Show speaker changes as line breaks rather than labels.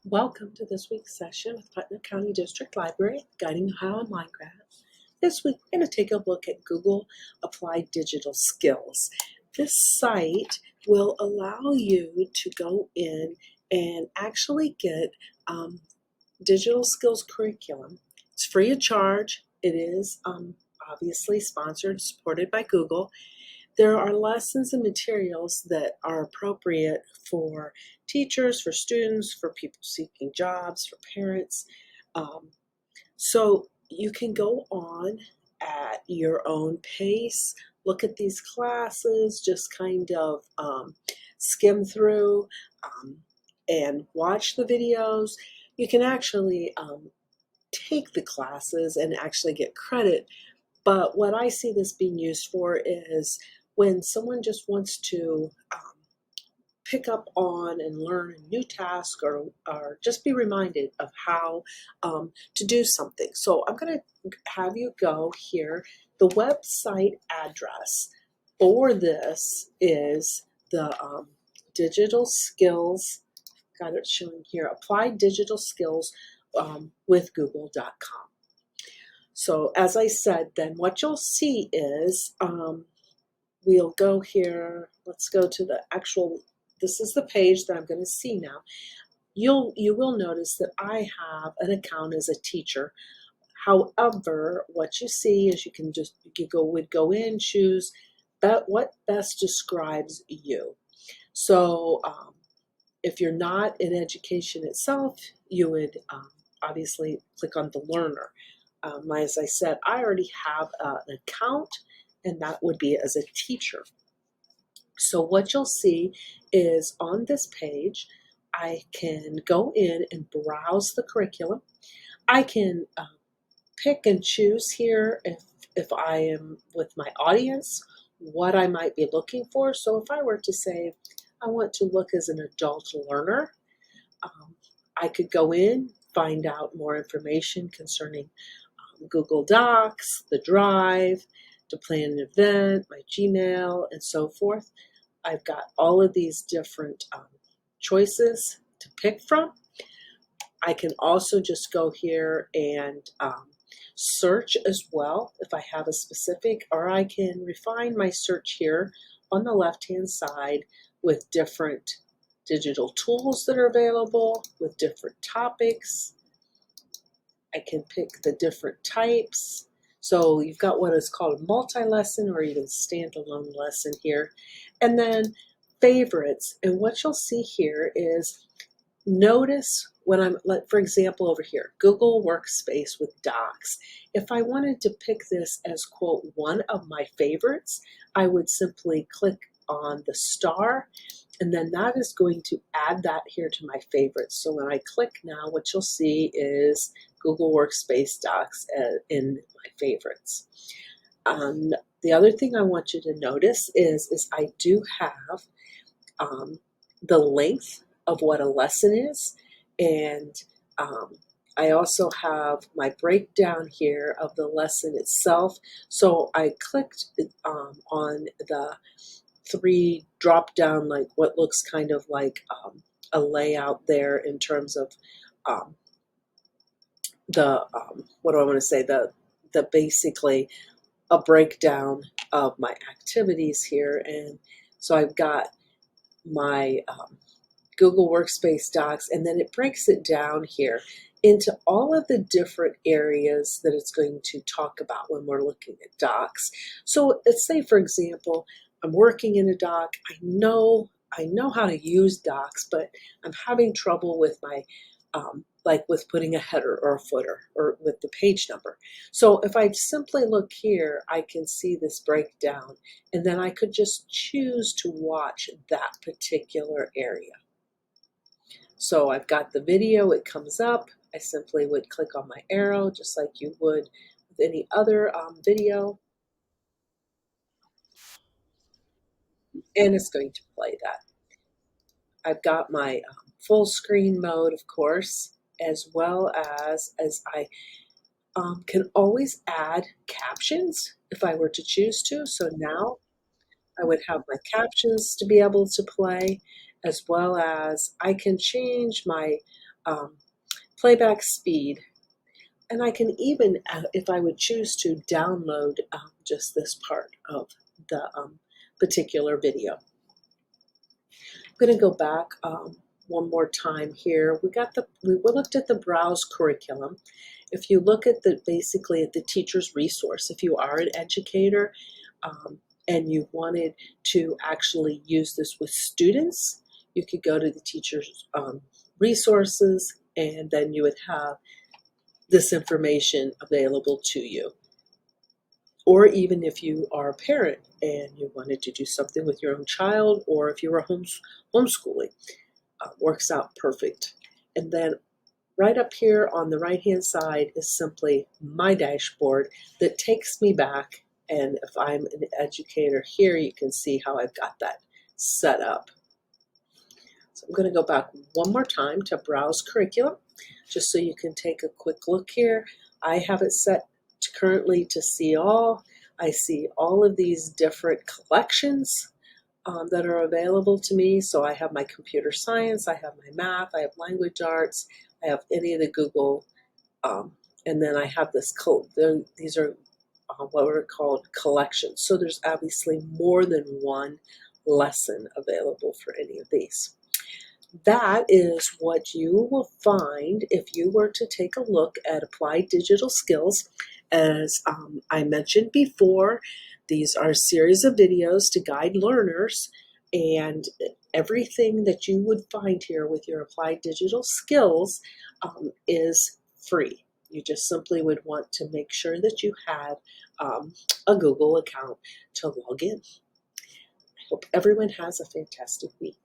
Welcome to this week's session with Putnam County District Library, Guiding Ohio Online Grant. This week, we're going to take a look at Google Applied Digital Skills. This site will allow you to go in and actually get digital skills curriculum. It's free of charge. It is obviously sponsored, supported by Google. There are lessons and materials that are appropriate for teachers, for students, for people seeking jobs, for parents. So you can go on at your own pace, look at these classes, just kind of skim through and watch the videos. You can actually take the classes and actually get credit. But what I see this being used for is when someone just wants to pick up on and learn a new task or just be reminded of how to do something. So I'm going to have you go here. The website address for this is the digital skills, got it showing here, applied digital skills with google.com. So as I said, then what you'll see is we'll go here. Let's go to the actual, this is the page that I'm going to see now. You will notice that I have an account as a teacher. However, what you see is would go in, choose what best describes you. So if you're not in education itself, you would obviously click on the learner. As I said, I already have an account, and that would be as a teacher. So what you'll see is on this page, I can go in and browse the curriculum. I can pick and choose here if I am with my audience, what I might be looking for. So if I were to say, I want to look as an adult learner, I could go in, find out more information concerning Google Docs, the Drive, to plan an event, my Gmail, and so forth. I've got all of these different choices to pick from. I can also just go here and search as well if I have a specific, or I can refine my search here on the left-hand side with different digital tools that are available, with different topics. I can pick the different types. So you've got what is called a multi-lesson or even standalone lesson here. And then favorites. And what you'll see here is notice when I'm, for example, over here, Google Workspace with Docs. If I wanted to pick this as, quote, one of my favorites, I would simply click on the star, and then that is going to add that here to my favorites. So when I click now, what you'll see is Google Workspace Docs in my favorites. The other thing I want you to notice is I do have the length of what a lesson is, and I also have my breakdown here of the lesson itself. So I clicked on the 3 drop down, like what looks kind of like a layout there in terms of what do I want to say, the basically a breakdown of my activities here. And so I've got my Google Workspace Docs, and then it breaks it down here into all of the different areas that it's going to talk about when we're looking at docs. So let's say, for example, I'm working in a doc. I know how to use docs, but I'm having trouble with my like with putting a header or a footer or with the page number. So if I simply look here, I can see this breakdown, and then I could just choose to watch that particular area. So I've got the video, it comes up. I simply would click on my arrow just like you would with any other video, and it's going to play that. I've got my full screen mode, of course, as well as I can always add captions if I were to choose to. So now I would have my captions to be able to play, as well as I can change my playback speed, and I can even, if I would choose to, download just this part of the particular video. I'm going to go back one more time here. We looked at the browse curriculum. If you look at basically at the teacher's resource, if you are an educator and you wanted to actually use this with students, you could go to the teacher's resources, and then you would have this information available to you. Or even if you are a parent and you wanted to do something with your own child, or if you were homeschooling, works out perfect. And then right up here on the right hand side is simply my dashboard that takes me back, and if I'm an educator here, you can see how I've got that set up. So I'm going to go back one more time to browse curriculum, just so you can take a quick look here. I have it set currently to see all. I see all of these different collections that are available to me. So I have my computer science, I have my math, I have language arts, I have any of the Google, and then I have this, these are what are called collections. So there's obviously more than one lesson available for any of these. That is what you will find if you were to take a look at applied digital skills. As I mentioned before, these are a series of videos to guide learners, and everything that you would find here with your applied digital skills is free. You just simply would want to make sure that you have a Google account to log in. I hope everyone has a fantastic week.